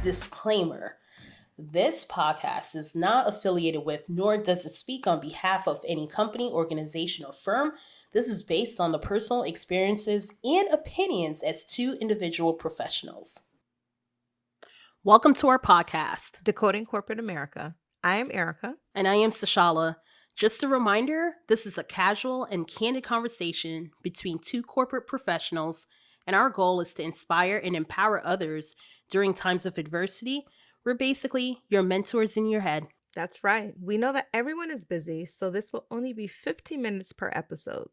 Disclaimer. This podcast is not affiliated with, nor does it speak on behalf of any company, organization, or firm. This is based on the personal experiences and opinions as two individual professionals. Welcome to our podcast. Decoding Corporate America. I am Erica. And I am Sashalla. Just a reminder, this is a casual and candid conversation between two corporate professionals, and our goal is to inspire and empower others during times of adversity. We're basically your mentors in your head. That's right. We know that everyone is busy, so this will only be 15 minutes per episode.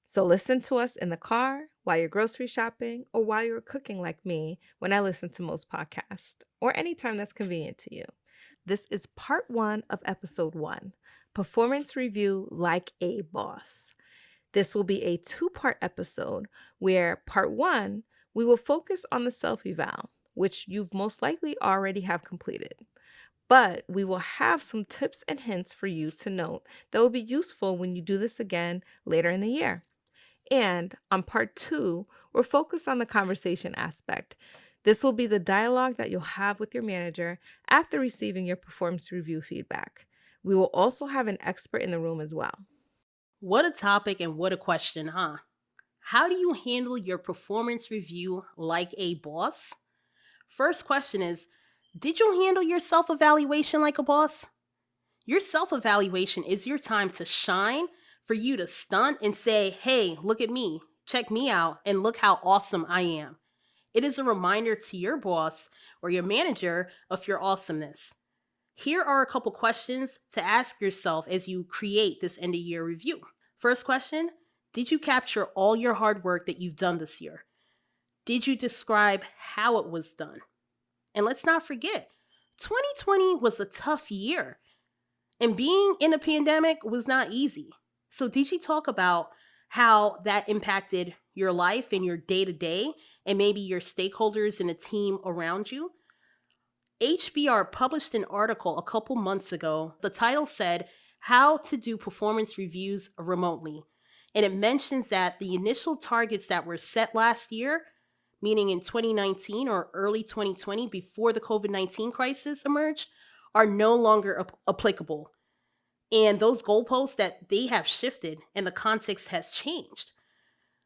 So listen to us in the car, while you're grocery shopping, or while you're cooking like me when I listen to most podcasts, or anytime that's convenient to you. This is part 1 of episode 1, Performance Review Like a Boss. This will be a 2-part episode where part 1, we will focus on the self-eval, which you've most likely already have completed. But we will have some tips and hints for you to note that will be useful when you do this again later in the year. And on part 2, we're focused on the conversation aspect. This will be the dialogue that you'll have with your manager after receiving your performance review feedback. We will also have an expert in the room as well. What a topic and what a question, huh? How do you handle your performance review like a boss? First question is, did you handle your self-evaluation like a boss? Your self-evaluation is your time to shine, for you to stunt and say, hey, look at me, check me out, and look how awesome I am. It is a reminder to your boss or your manager of your awesomeness. Here are a couple questions to ask yourself as you create this end-of-year review. First question, did you capture all your hard work that you've done this year? Did you describe how it was done? And let's not forget, 2020 was a tough year, and being in a pandemic was not easy. So did you talk about how that impacted your life and your day-to-day and maybe your stakeholders and the team around you? HBR published an article a couple months ago. The title said, How to Do Performance Reviews Remotely. And it mentions that the initial targets that were set last year, meaning in 2019 or early 2020, before the COVID-19 crisis emerged, are no longer applicable. And those goalposts that they have shifted and the context has changed.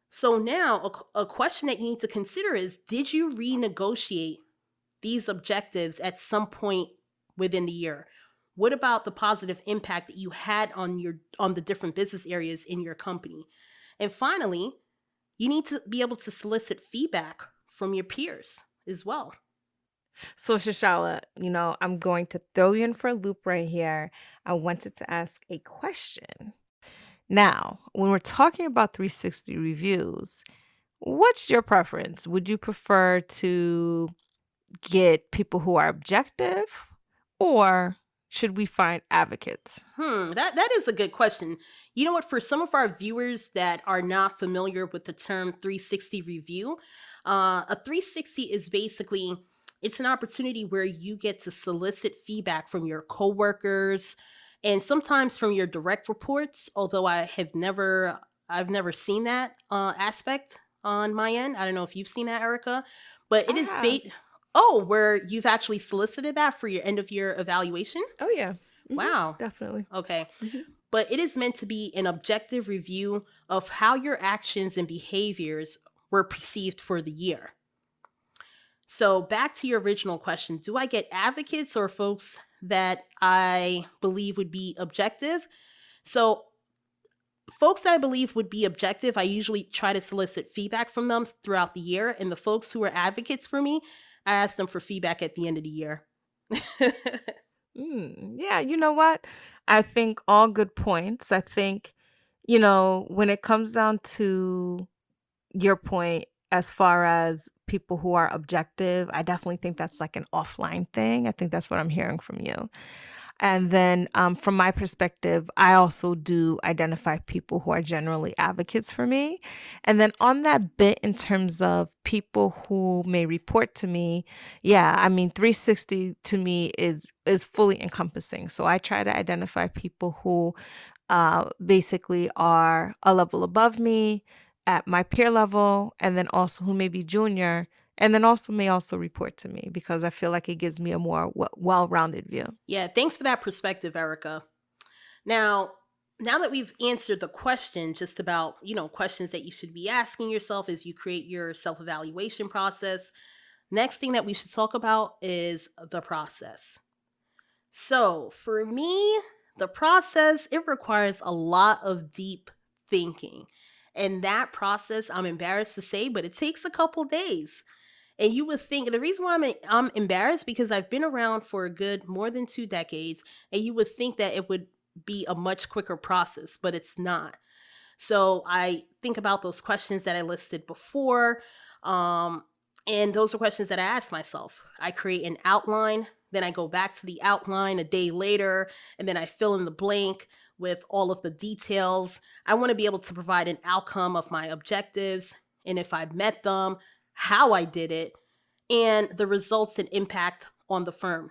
So now a question that you need to consider is, did you renegotiate these objectives at some point within the year? What about the positive impact that you had on the different business areas in your company? And finally, you need to be able to solicit feedback from your peers as well. So Sashalla, I'm going to throw you in for a loop right here. I wanted to ask a question. Now, when we're talking about 360 reviews, what's your preference? Would you prefer to get people who are objective, or should we find advocates? That is a good question. You know what? For some of our viewers that are not familiar with the term 360 review, a 360 is basically, it's an opportunity where you get to solicit feedback from your coworkers and sometimes from your direct reports, although I've never seen that aspect on my end. I don't know if you've seen that, Erica, but it is where you've actually solicited that for your end of year evaluation? Oh, yeah. Mm-hmm. Wow. Definitely. Okay. Mm-hmm. But it is meant to be an objective review of how your actions and behaviors were perceived for the year. So back to your original question, do I get advocates or folks that I believe would be objective? So folks that I believe would be objective, I usually try to solicit feedback from them throughout the year. And the folks who are advocates for me, I ask them for feedback at the end of the year. Yeah, you know what? I think all good points. I think, when it comes down to your point, as far as people who are objective, I definitely think that's like an offline thing. I think that's what I'm hearing from you. And then from my perspective, I also do identify people who are generally advocates for me. And then on that bit, in terms of people who may report to me, 360 to me is fully encompassing. So I try to identify people who basically are a level above me, at my peer level, and then also who may be junior And then also may also report to me because I feel like it gives me a more well-rounded view. Yeah, thanks for that perspective, Erica. Now, now that we've answered the question just about, questions that you should be asking yourself as you create your self-evaluation process, next thing that we should talk about is the process. So, for me, the process, it requires a lot of deep thinking. And that process, I'm embarrassed to say, but it takes a couple days. And you would think the reason why I'm embarrassed because I've been around for a good more than 2 decades, and you would think that it would be a much quicker process, but it's not. So I think about those questions that I listed before. Um, and those are questions that I ask myself. I create an outline, then I go back to the outline a day later, and then I fill in the blank with all of the details. I want to be able to provide an outcome of my objectives, and if I met them, how I did it, and the results and impact on the firm.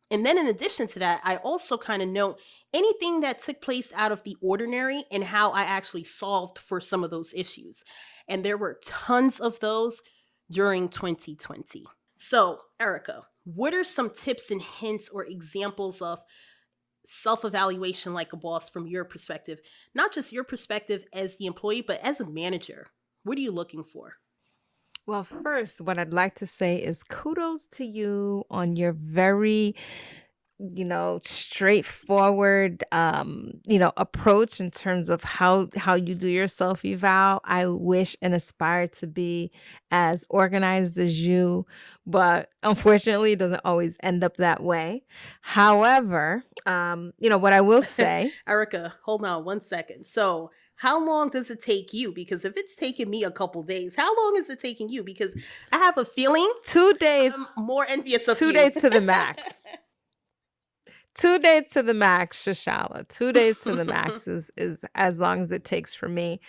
And then in addition to that, I also kind of note anything that took place out of the ordinary and how I actually solved for some of those issues. And there were tons of those during 2020. So, Erica, what are some tips and hints or examples of self evaluation like a boss from your perspective? Not just your perspective as the employee, but as a manager. What are you looking for? Well, first, what I'd like to say is kudos to you on your very straightforward approach in terms of how you do your self eval. I wish and aspire to be as organized as you, but unfortunately it doesn't always end up that way. However, what I will say, Erica, hold on 1 second. So, how long does it take you? Because if it's taking me a couple days, how long is it taking you? Because I have a feeling 2 days, I'm more envious of 2 days you. to the max. 2 days to the max, Shashala. 2 days to the max is as long as it takes for me.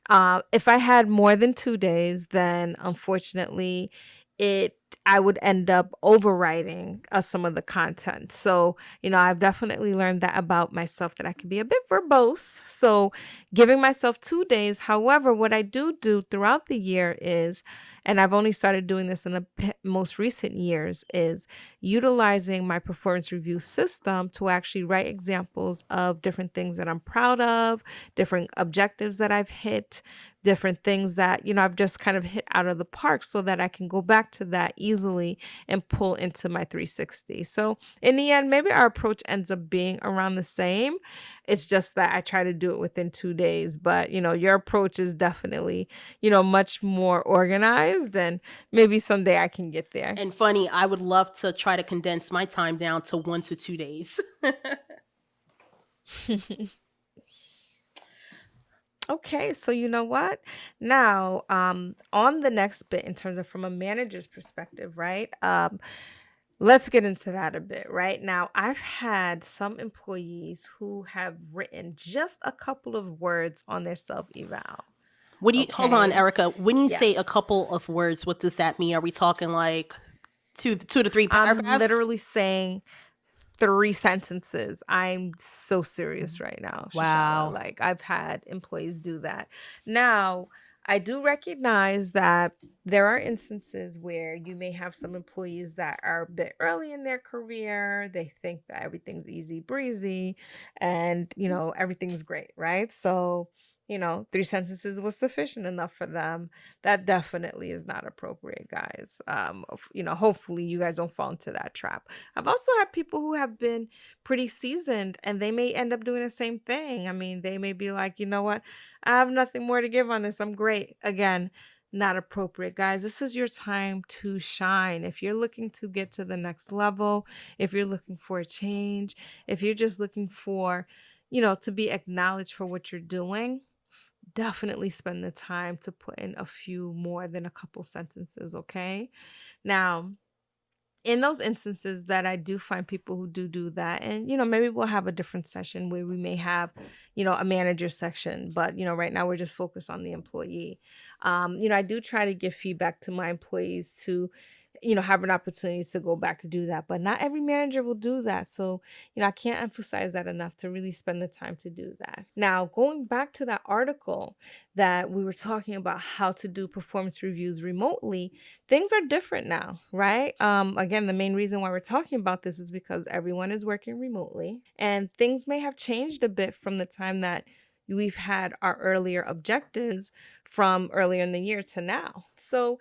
If I had more than 2 days, then unfortunately, it I would end up overwriting some of the content. So, I've definitely learned that about myself that I can be a bit verbose. So, giving myself 2 days. However, what I do throughout the year is, and I've only started doing this in the most recent years, is utilizing my performance review system to actually write examples of different things that I'm proud of, different objectives that I've hit, different things that, I've just kind of hit out of the park so that I can go back to that easily and pull into my 360. So in the end, maybe our approach ends up being around the same. It's just that I try to do it within 2 days. But, your approach is definitely, much more organized, and maybe someday I can get there. And funny, I would love to try to condense my time down to 1 to 2 days. Okay, so you know what? Now, on the next bit, in terms of from a manager's perspective, right? Let's get into that a bit, right? Now, I've had some employees who have written just a couple of words on their self eval. Hold on, Okay. Erica. When you say a Yes. couple of words, what does that mean? Are we talking like two to three I'm paragraphs? literally saying 3 sentences. I'm so serious right now, Shashala. Wow. Like, I've had employees do that. Now, I do recognize that there are instances where you may have some employees that are a bit early in their career. They think that everything's easy breezy and, everything's great, right? So, 3 sentences was sufficient enough for them. That definitely is not appropriate, guys. Hopefully you guys don't fall into that trap. I've also had people who have been pretty seasoned and they may end up doing the same thing. I mean, they may be like, you know what? I have nothing more to give on this. I'm great. Again, not appropriate, guys. This is your time to shine. If you're looking to get to the next level, if you're looking for a change, if you're just looking for, to be acknowledged for what you're doing, definitely spend the time to put in a few more than a couple sentences, okay? Now, in those instances that I do find people who do that, and maybe we'll have a different session where we may have, a manager section, but right now we're just focused on the employee. I do try to give feedback to my employees to have an opportunity to go back to do that. But not every manager will do that. So, I can't emphasize that enough to really spend the time to do that. Now, going back to that article that we were talking about how to do performance reviews remotely, things are different now, right? Again, the main reason why we're talking about this is because everyone is working remotely and things may have changed a bit from the time that we've had our earlier objectives from earlier in the year to now. So,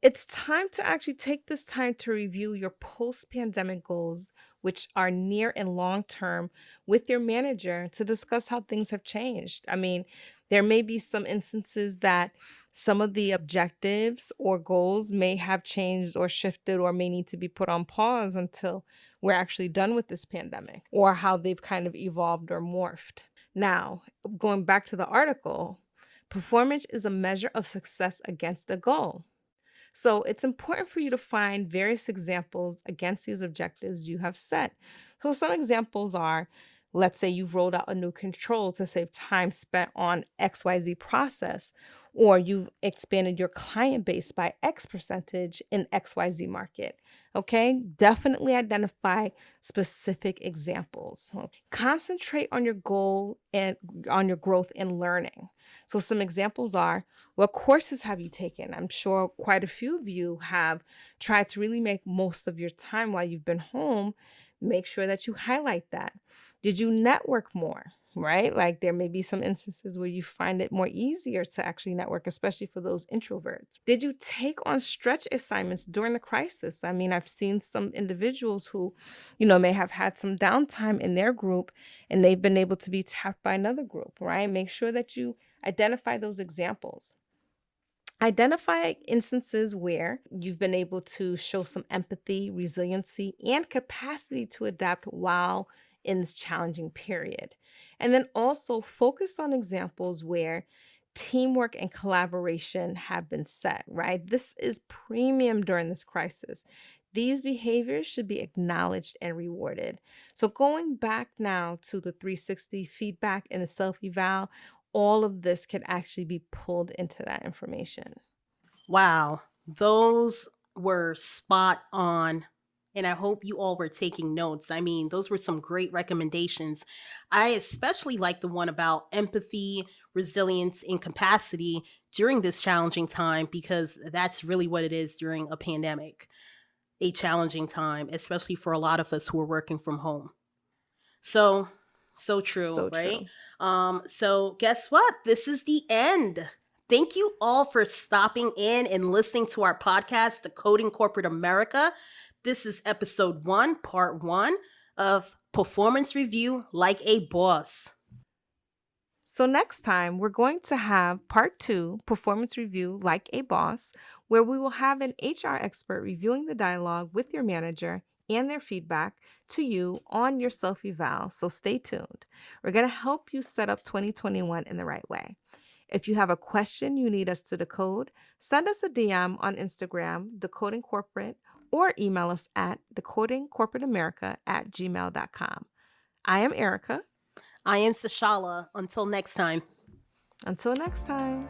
it's time to actually take this time to review your post pandemic goals, which are near and long term, with your manager to discuss how things have changed. I mean, there may be some instances that some of the objectives or goals may have changed or shifted or may need to be put on pause until we're actually done with this pandemic or how they've kind of evolved or morphed. Now, going back to the article, performance is a measure of success against a goal. So it's important for you to find various examples against these objectives you have set. So some examples are, let's say you've rolled out a new control to save time spent on XYZ process, or you've expanded your client base by X percentage in XYZ market. Okay, definitely identify specific examples. So concentrate on your goal and on your growth and learning. So some examples are, what courses have you taken? I'm sure quite a few of you have tried to really make most of your time while you've been home. Make sure that you highlight that. Did you network more? Right? Like there may be some instances where you find it more easier to actually network, especially for those introverts. Did you take on stretch assignments during the crisis? I mean, I've seen some individuals who, may have had some downtime in their group and they've been able to be tapped by another group, right? Make sure that you identify those examples. Identify instances where you've been able to show some empathy, resiliency, and capacity to adapt while in this challenging period. And then also focus on examples where teamwork and collaboration have been set, right? This is premium during this crisis. These behaviors should be acknowledged and rewarded. So, going back now to the 360 feedback and the self eval, all of this can actually be pulled into that information. Wow, those were spot on. And I hope you all were taking notes. I mean, those were some great recommendations. I especially like the one about empathy, resilience, and capacity during this challenging time because that's really what it is during a pandemic, a challenging time, especially for a lot of us who are working from home. So, so true, So right? true. So guess what? This is the end. Thank you all for stopping in and listening to our podcast, Decoding Corporate America. This is episode one, part one of Performance Review Like a Boss. So, next time, we're going to have part two, performance review like a boss, where we will have an HR expert reviewing the dialogue with your manager and their feedback to you on your self eval. So, stay tuned. We're going to help you set up 2021 in the right way. If you have a question you need us to decode, send us a DM on Instagram, Decoding Corporate, or email us at decodingcorporateamerica@gmail.com. I am Erica. I am Sashalla. Until next time. Until next time.